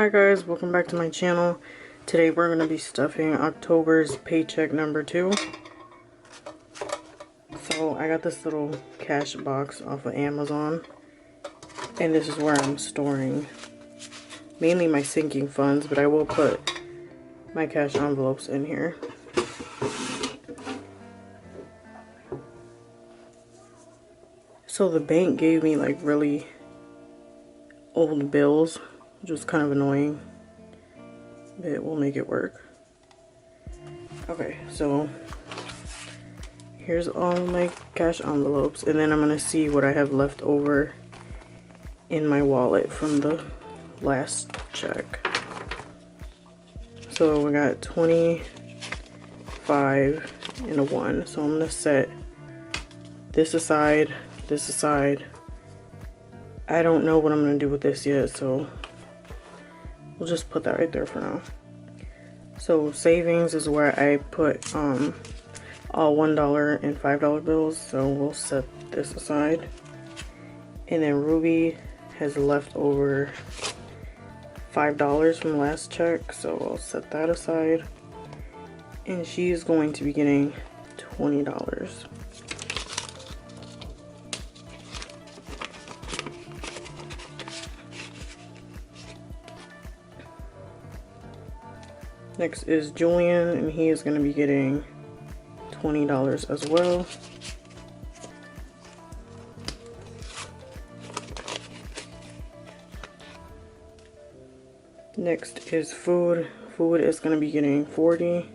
Hi guys, welcome back to my channel. Today we're going to be stuffing October's paycheck number 2. So I got this little cash box off of Amazon, and this is where I'm storing mainly my sinking funds, but I will put my cash envelopes in here. So the bank gave me like really old bills, which was kind of annoying, but we'll make it work. Okay, so here's all my cash envelopes, and then I'm gonna see what I have left over in my wallet from the last check. So we got 25 and a 1, so I'm gonna set this aside, this aside. I don't know what I'm gonna do with this yet, so we'll just put that right there for now. So savings is where I put all $1 and $5 bills, so we'll set this aside. And then Ruby has left over $5 from last check, so I'll set that aside. And she's going to be getting $20. Next is Julian, and he is going to be getting $20 as well. Next is food. Food is going to be getting $40.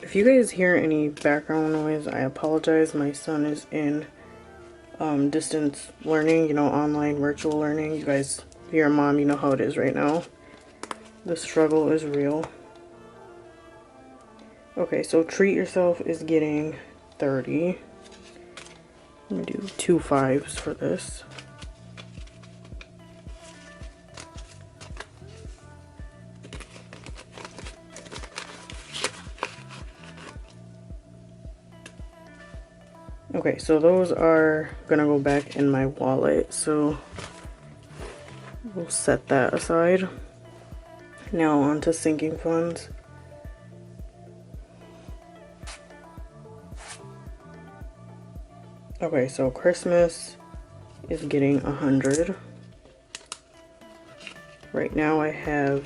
If you guys hear any background noise, I apologize. My son is in distance learning, you know, online virtual learning. You guys, if you're a mom, you know how it is right now. The struggle is real. Okay, so treat yourself is getting 30. I'm gonna do 2 5s for this. Okay, so those are gonna go back in my wallet, so we'll set that aside. Now on to sinking funds. Okay, so Christmas is getting 100. Right now I have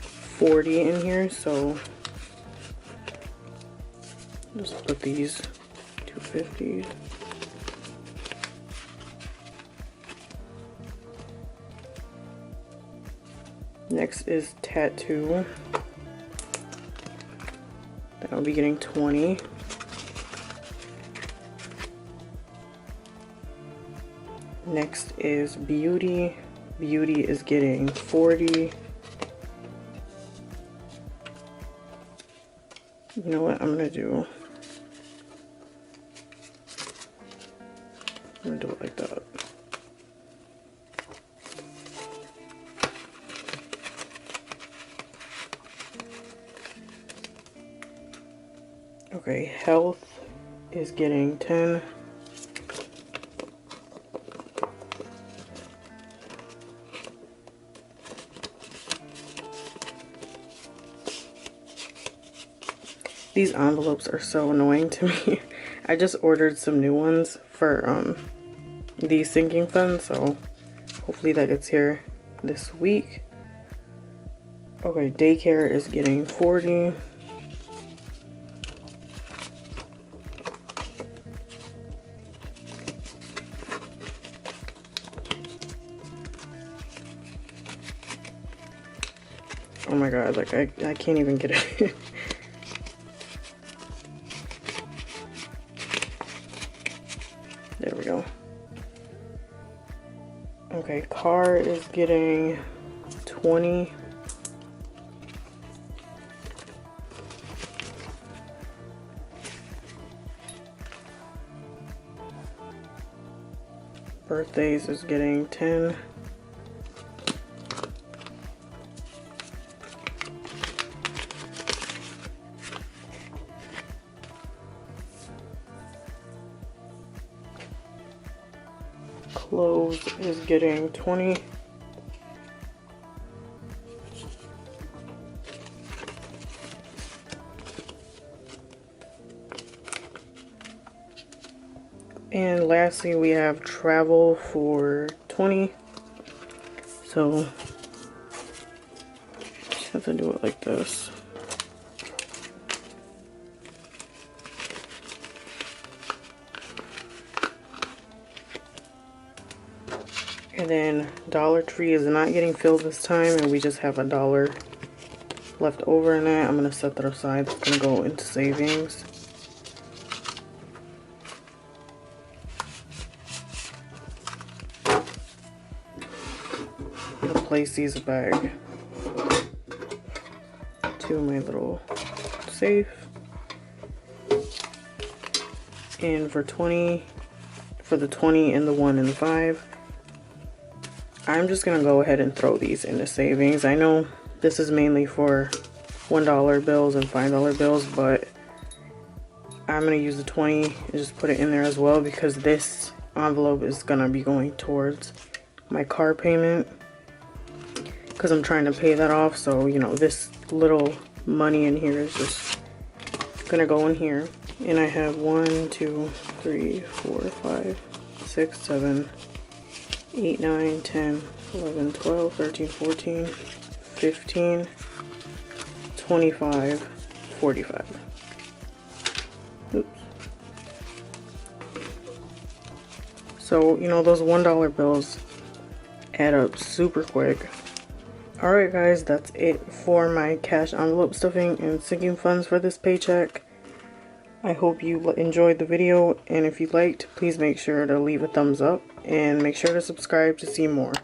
40 in here, so just put these 250s. Next is tattoo. That'll be getting 20. Next is beauty. Beauty is getting 40. You know what I'm gonna do? I'm gonna do it like that. Okay, health is getting 10. These envelopes are so annoying to me. I just ordered some new ones for these sinking funds, so hopefully that gets here this week. Okay, daycare is getting 40. Oh my god, like I can't even get it. There we go. Okay, car is getting 20. Birthdays is getting 10. clothes is getting 20. And lastly, we have travel for 20. So just have to do it like this. And then Dollar Tree is not getting filled this time, and we just have $1 left over in that. I'm gonna set that aside. It's gonna go into savings. I'm gonna place these bag to my little safe. And for 20, for the 20 and the 1 and the 5, I'm just gonna go ahead and throw these into savings. I know this is mainly for $1 bills and $5 bills, but I'm gonna use the 20 and just put it in there as well, because this envelope is gonna be going towards my car payment, because I'm trying to pay that off. So, you know, this little money in here is just gonna go in here. And I have 1, 2, 3, 4, 5, 6, 7, 8, 9, 10, 11, 12, 13, 14, 15, 25, 45. Oops. So, you know, those $1 bills add up super quick. Alright guys, that's it for my cash envelope stuffing and sinking funds for this paycheck. I hope you enjoyed the video, and if you liked, please make sure to leave a thumbs up and make sure to subscribe to see more.